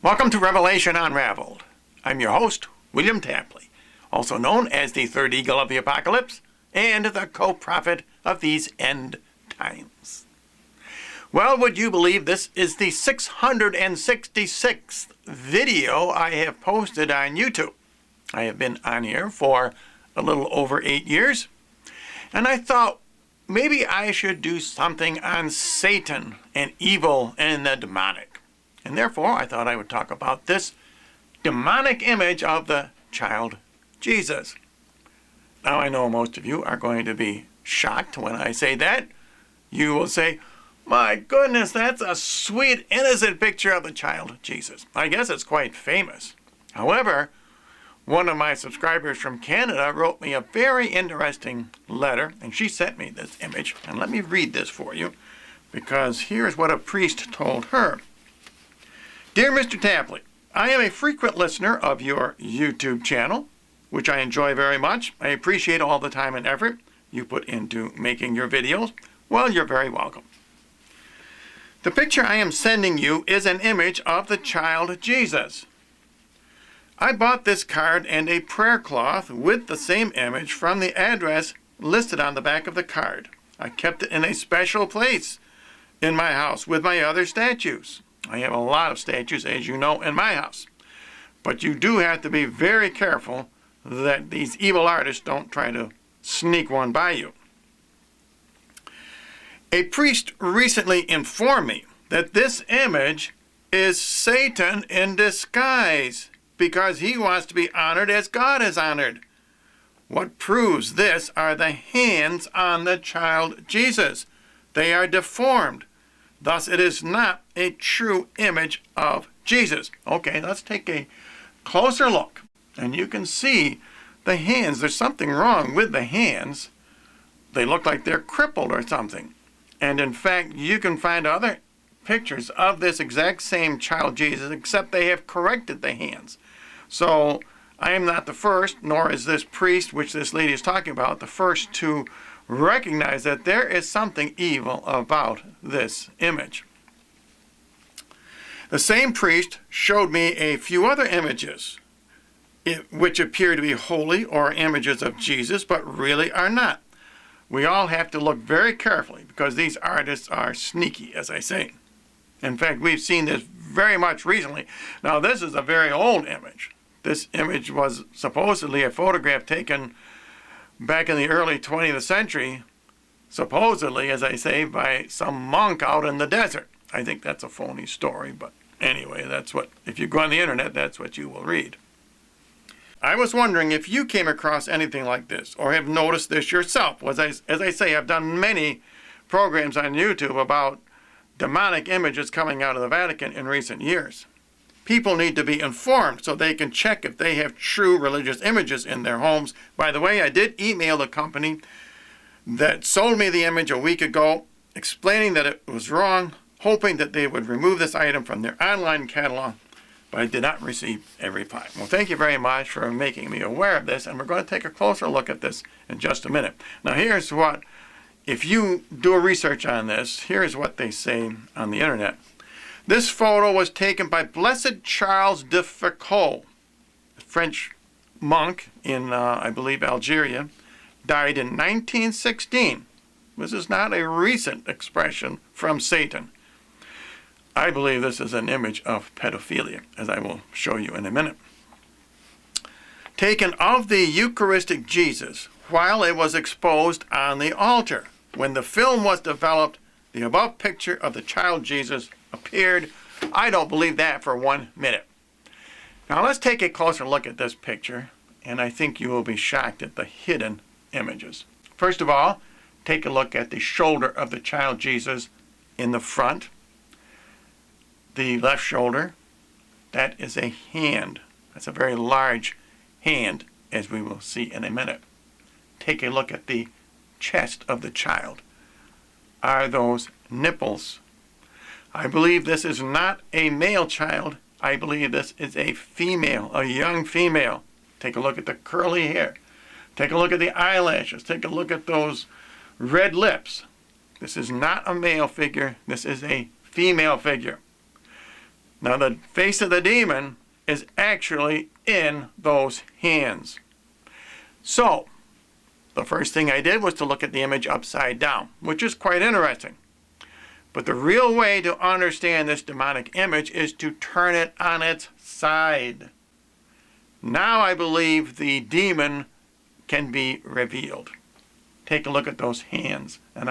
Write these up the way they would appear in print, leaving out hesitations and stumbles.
Welcome to Revelation Unraveled. I'm your host, William Tapley, also known as the third eagle of the apocalypse and the co-prophet of these end times. Well, would you believe this is the 666th video I have posted on YouTube? I have been on here for a little over 8 years, and I thought maybe I should do something on Satan and evil and the demonic. And therefore, I thought I would talk about this demonic image of the child Jesus. Now, I know most of you are going to be shocked when I say that. You will say, my goodness, that's a sweet, innocent picture of the child Jesus. I guess it's quite famous. However, one of my subscribers from Canada wrote me a very interesting letter, and she sent me this image. And let me read this for you, because here's what a priest told her. Dear Mr. Tapley, I am a frequent listener of your YouTube channel, which I enjoy very much. I appreciate all the time and effort you put into making your videos. Well, you're very welcome. The picture I am sending you is an image of the child Jesus. I bought this card and a prayer cloth with the same image from the address listed on the back of the card. I kept it in a special place in my house with my other statues. I have a lot of statues, as you know, in my house. But you do have to be very careful that these evil artists don't try to sneak one by you. A priest recently informed me that this image is Satan in disguise, because he wants to be honored as God is honored. What proves this are the hands on the child Jesus. They are deformed. Thus, it is not a true image of Jesus. Okay, let's take a closer look. And you can see the hands. There's something wrong with the hands. They look like they're crippled or something. And in fact, you can find other pictures of this exact same child Jesus, except they have corrected the hands. So I am not the first, nor is this priest, which this lady is talking about, the first to recognize that there is something evil about this image. The same priest showed me a few other images which appear to be holy or images of Jesus, but really are not. We all have to look very carefully because these artists are sneaky, as I say. In fact, we've seen this very much recently. Now, this is a very old image. This image was supposedly a photograph taken back in the early 20th century, supposedly, as I say, by some monk out in the desert. I think that's a phony story, but anyway, that's what, if you go on the internet, that's what you will read. I was wondering if you came across anything like this or have noticed this yourself. As I say, I've done many programs on YouTube about demonic images coming out of the Vatican in recent years. People need to be informed so they can check if they have true religious images in their homes. By the way, I did email the company that sold me the image a week ago, explaining that it was wrong, hoping that they would remove this item from their online catalog, but I did not receive a reply. Well, thank you very much for making me aware of this, and we're going to take a closer look at this in just a minute. Now, here's what, if you do a research on this, here's what they say on the internet. This photo was taken by Blessed Charles de Foucault, a French monk in, I believe, Algeria, died in 1916. This is not a recent expression from Satan. I believe this is an image of pedophilia, as I will show you in a minute. Taken of the Eucharistic Jesus while it was exposed on the altar. When the film was developed, the above picture of the child Jesus appeared. I don't believe that for 1 minute. Now let's take a closer look at this picture, and I think you will be shocked at the hidden images. First of all, take a look at the shoulder of the child Jesus in the front. The left shoulder, that is a hand. That's a very large hand, as we will see in a minute. Take a look at the chest of the child. Are those nipples? I believe this is not a male child. I believe this is a female, a young female. Take a look at the curly hair. Take a look at the eyelashes. Take a look at those red lips. This is not a male figure. This is a female figure. Now the face of the demon is actually in those hands. So, the first thing I did was to look at the image upside down, which is quite interesting. But the real way to understand this demonic image is to turn it on its side. Now I believe the demon can be revealed. Take a look at those hands. And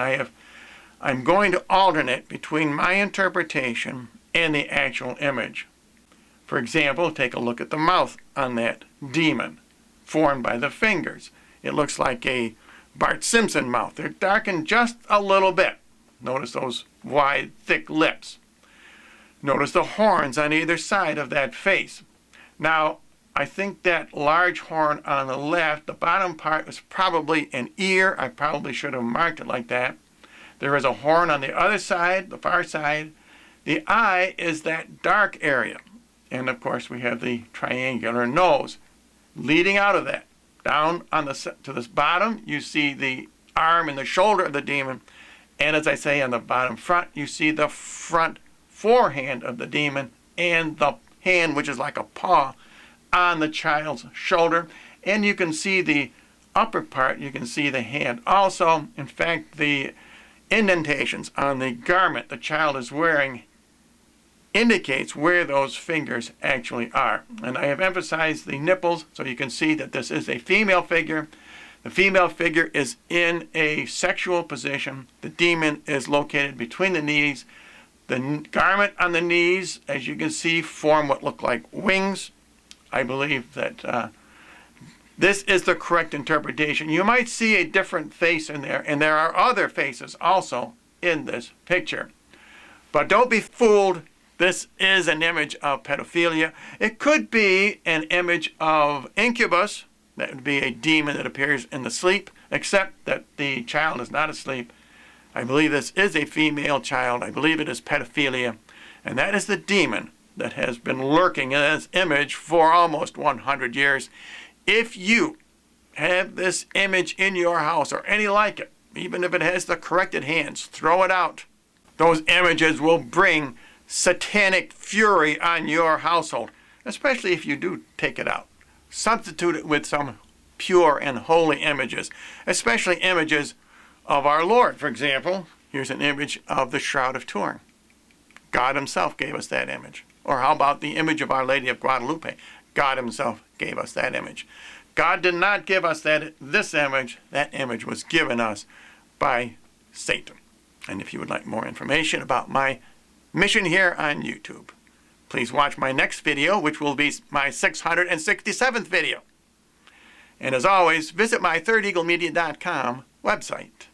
I'm going to alternate between my interpretation and the actual image. For example, take a look at the mouth on that demon, formed by the fingers. It looks like a Bart Simpson mouth. They're darkened just a little bit. Notice those wide, thick lips. Notice the horns on either side of that face. Now, I think that large horn on the left, the bottom part, is probably an ear. I probably should have marked it like that. There is a horn on the other side, the far side. The eye is that dark area. And of course, we have the triangular nose leading out of that. Down on to this bottom, you see the arm and the shoulder of the demon. And as I say, on the bottom front, you see the front forehand of the demon and the hand, which is like a paw, on the child's shoulder. And you can see the upper part, you can see the hand. Also, in fact, the indentations on the garment the child is wearing indicates where those fingers actually are. And I have emphasized the nipples so you can see that this is a female figure. The female figure is in a sexual position. The demon is located between the knees. The garment on the knees, as you can see, form what look like wings. I believe that this is the correct interpretation. You might see a different face in there, and there are other faces also in this picture. But don't be fooled. This is an image of pedophilia. It could be an image of incubus. That would be a demon that appears in the sleep, except that the child is not asleep. I believe this is a female child. I believe it is pedophilia. And that is the demon that has been lurking in this image for almost 100 years. If you have this image in your house or any like it, even if it has the corrected hands, throw it out. Those images will bring satanic fury on your household, especially if you do take it out. Substitute it with some pure and holy images, especially images of our Lord. For example, here's an image of the Shroud of Turin. God himself gave us that image. Or how about the image of Our Lady of Guadalupe? God himself gave us that image. God did not give us this image. That image was given us by Satan. And if you would like more information about my mission here on YouTube, please watch my next video, which will be my 667th video. And as always, visit my thirdeaglemedia.com website.